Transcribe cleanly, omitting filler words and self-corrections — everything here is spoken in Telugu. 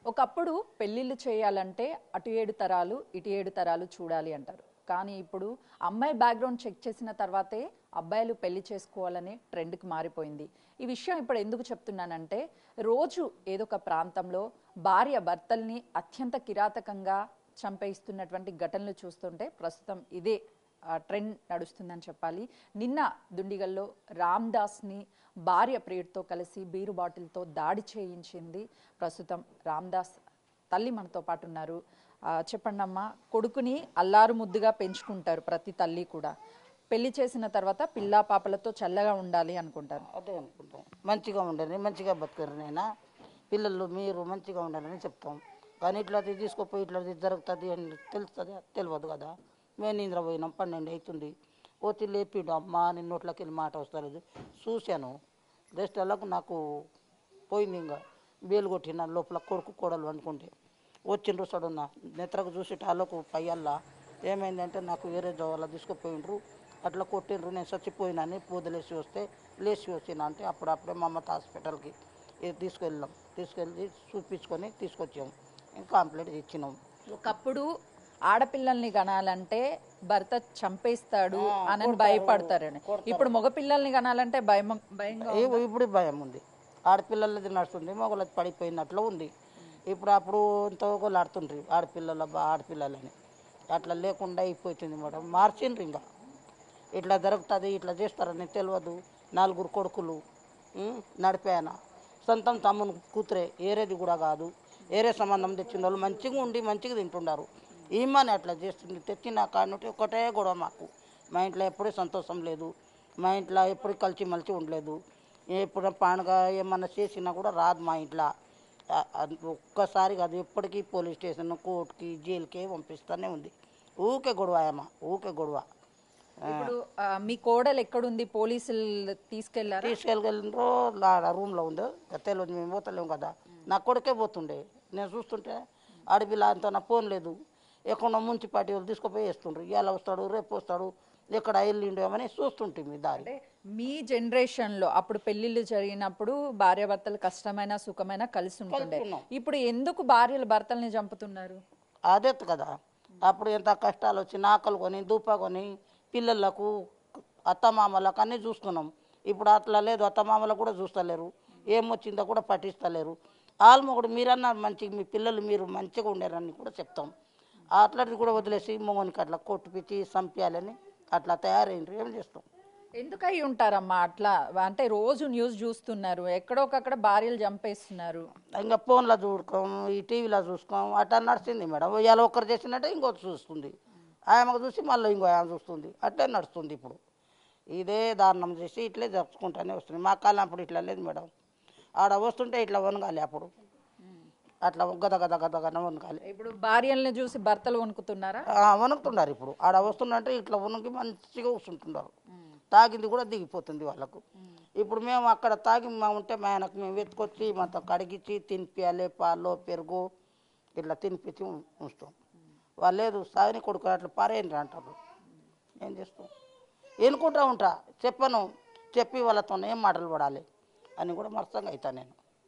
ఒకప్పుడు పెళ్ళిళ్ళు చేయాలంటే అటు 7 తరాలు ఇటు 7 తరాలు చూడాలి అంటారు. కానీ ఇప్పుడు అమ్మాయి బ్యాక్గ్రౌండ్ చెక్ చేసిన తర్వాతే అబ్బాయిలు పెళ్లి చేసుకోవాలనే ట్రెండ్కి మారిపోయింది. ఈ విషయం ఇప్పుడు ఎందుకు చెప్తున్నానంటే రోజు ఏదో ఒక ప్రాంతంలో భార్య భర్తల్ని అత్యంత కిరాతకంగా చంపేస్తున్నటువంటి ఘటనలు చూస్తుంటే ప్రస్తుతం ఇదే ట్రెండ్ నడుస్తుందని చెప్పాలి. నిన్న దుండిగల్లో రామ్దాస్ని భార్య ప్రియుడితో కలిసి బీరు బాటిల్తో దాడి చేయించింది. ప్రస్తుతం రామ్దాస్ తల్లి మనతో పాటు ఉన్నారు. చెప్పండి అమ్మా, కొడుకుని అల్లారు ముద్దుగా పెంచుకుంటారు ప్రతి తల్లి కూడా. పెళ్లి చేసిన తర్వాత పిల్లా పాపలతో చల్లగా ఉండాలి అనుకుంటారు. అదే అనుకుంటాం, మంచిగా ఉండాలి, మంచిగా బతకరు నైనా పిల్లలు మీరు మంచిగా ఉండాలని చెప్తాం. కానీ ఇట్లా తీసుకుపోయి ఇట్లా జరుగుతుంది అని తెలుస్తుంది తెలియదు కదా. మేము నిద్ర పోయినాం, 12 అవుతుంది. పోతే లేపిడు, అమ్మ నేను నోట్లోకి వెళ్ళి మాట వస్తలేదు. చూశాను జస్ట్ అలాగ నాకు పోయింది. ఇంకా బేలు కొట్టిన లోపల కొడుకు కోడలు అనుకుంటే వచ్చిండ్రు సడన్న నెత్రకు చూసి టాలోకు పయ్యల్లా ఏమైందంటే నాకు వేరే జవాళ్ళ తీసుకుపోయిండ్రు, అట్లా కొట్టిండ్రు, నేను చచ్చిపోయినాని పూదలేసి వస్తే లేచి వచ్చిన అంటే అప్పుడప్పుడే మమత హాస్పిటల్కి తీసుకెళ్ళి చూపించుకొని తీసుకొచ్చాము. ఇంకా కంప్లీట్ ఇచ్చినాం. ఒకప్పుడు ఆడపిల్లల్ని కనాలంటే భర్త చంపేస్తాడు అని భయపడతారని, ఇప్పుడు మగపిల్లల్ని కనాలంటే భయంగా ఇప్పుడు భయం ఉంది. ఆడపిల్లలది నడుస్తుంది, మగలది పడిపోయినట్లు ఉంది. అప్పుడు ఎంతో కొలాడుతుండ్రి ఆడపిల్లలని, అట్లా లేకుండా అయిపోతుంది మేడం. మార్చిండ్రు, ఇంకా ఇట్లా జరుగుతుంది ఇట్లా చేస్తారని తెలియదు. 4 కొడుకులు నడిపాయన, సొంతం తమ్ముని కూతురే, ఏరేది కూడా కాదు. ఏరే సంబంధం తెచ్చిన వాళ్ళు మంచిగా ఉండి మంచిగా తింటున్నారు. ఈమెని అట్లా చేస్తుంది. తెచ్చిన కానుంటే ఒకటే గొడవ మాకు. మా ఇంట్లో ఎప్పుడూ సంతోషం లేదు, మా ఇంట్లో ఎప్పుడు కలిసి మలిచి ఉండలేదు. ఎప్పుడు పండుగ ఏమన్నా చేసినా కూడా రాదు మా ఇంట్లో. ఒక్కసారి కాదు, ఎప్పటికీ పోలీస్ స్టేషన్, కోర్టుకి, జైలుకి పంపిస్తూనే ఉంది. ఊకే గొడవ అమ్మ, ఊకే గొడవ. ఇప్పుడు మీ కోడలు ఎక్కడుంది? పోలీసులు తీసుకెళ్ళిండ్రో రూమ్లో ఉందో తెలియదు, మేము పోతలేము కదా. నా కొడుకే పోతుండే, నేను చూస్తుంటే అడవిలా అంత నా ఫోన్ లేదు. ఎక్కడో మున్సిపాలిటీ వాళ్ళు తీసుకుపోయి వేస్తుండ్రు. ఇలా వస్తాడు, రేపు వస్తాడు, ఎక్కడ వెళ్ళిండేమని చూస్తుంటే మీ దారి. మీ జనరేషన్లో అప్పుడు పెళ్లిళ్ళు జరిగినప్పుడు భార్యాభర్తలు కష్టమైన సుఖమైన కలిసి ఉంటుండే. ఇప్పుడు ఎందుకు భార్యలు భర్తల్ని చంపుతున్నారు? అదే కదా, అప్పుడు ఎంత కష్టాలు వచ్చి ఆకలి కొని దూప కొని పిల్లలకు అత్తమామలకు అన్నీ చూసుకున్నాం. ఇప్పుడు అట్లా లేదు, అత్తమామలకు కూడా చూస్తలేరు, ఏమొచ్చిందో కూడా పట్టిస్తలేరు. ఆల్మొగుడు మీరన్నా మంచిగా మీ పిల్లలు మీరు మంచిగా ఉండారని కూడా చెప్తాం. అట్లాంటిది కూడా వదిలేసి మొగనికి అట్లా కొట్టుపిచ్చి చంపేయాలని అట్లా తయారైండ్రు. ఏం చేస్తాం? ఎందుకై ఉంటారమ్మా అట్లా? అంటే రోజు న్యూస్ చూస్తున్నారు, ఎక్కడొకక్కడ భార్యలు చంపేస్తున్నారు. ఇంకా ఫోన్లో చూడుకోం, ఈ టీవీలో చూసుకోం, అట్లా నడుస్తుంది మేడం. ఇవాళ ఒక్కరు చేసినట్టే ఇంకోటి చూస్తుంది, ఆమెకు చూసి మళ్ళీ ఇంకో ఆమె చూస్తుంది, అట్లే నడుస్తుంది. ఇప్పుడు ఇదే దారుణం చేసి ఇట్లే జరుపుకుంటూనే వస్తుంది. మా కాలం అప్పుడు ఇట్లా లేదు మేడం. ఆడ వస్తుంటే ఇట్లా వనగాలి, అప్పుడు అట్లా గద గద గద గద వనగాలి. ఇప్పుడు భార్యల్ని చూసి భర్తలు వణుకుతున్నారా? వణుకుతున్నారు. ఇప్పుడు ఆడ వస్తుందంటే ఇట్లా వణుకి మంచిగా కూర్చుంటున్నారు. తాగింది కూడా దిగిపోతుంది వాళ్ళకు. ఇప్పుడు మేము అక్కడ తాగి ఉంటే మా ఆయనకు మేము వెతుకొచ్చి మొత్తం కడిగించి తినిపించాలి, పాలు పెరుగు ఇట్లా తినిపించి ఉంచుతాం. వాళ్ళు లేదు సాగిని కొడుకు అట్లా పారేయండి అంటారు. ఏం చేస్తాం? ఎన్నుకుంటా ఉంటా, చెప్పను, చెప్పి వాళ్ళతో ఏం మాటలు పడాలి అని కూడా మర్సంగా అవుతాను నేను.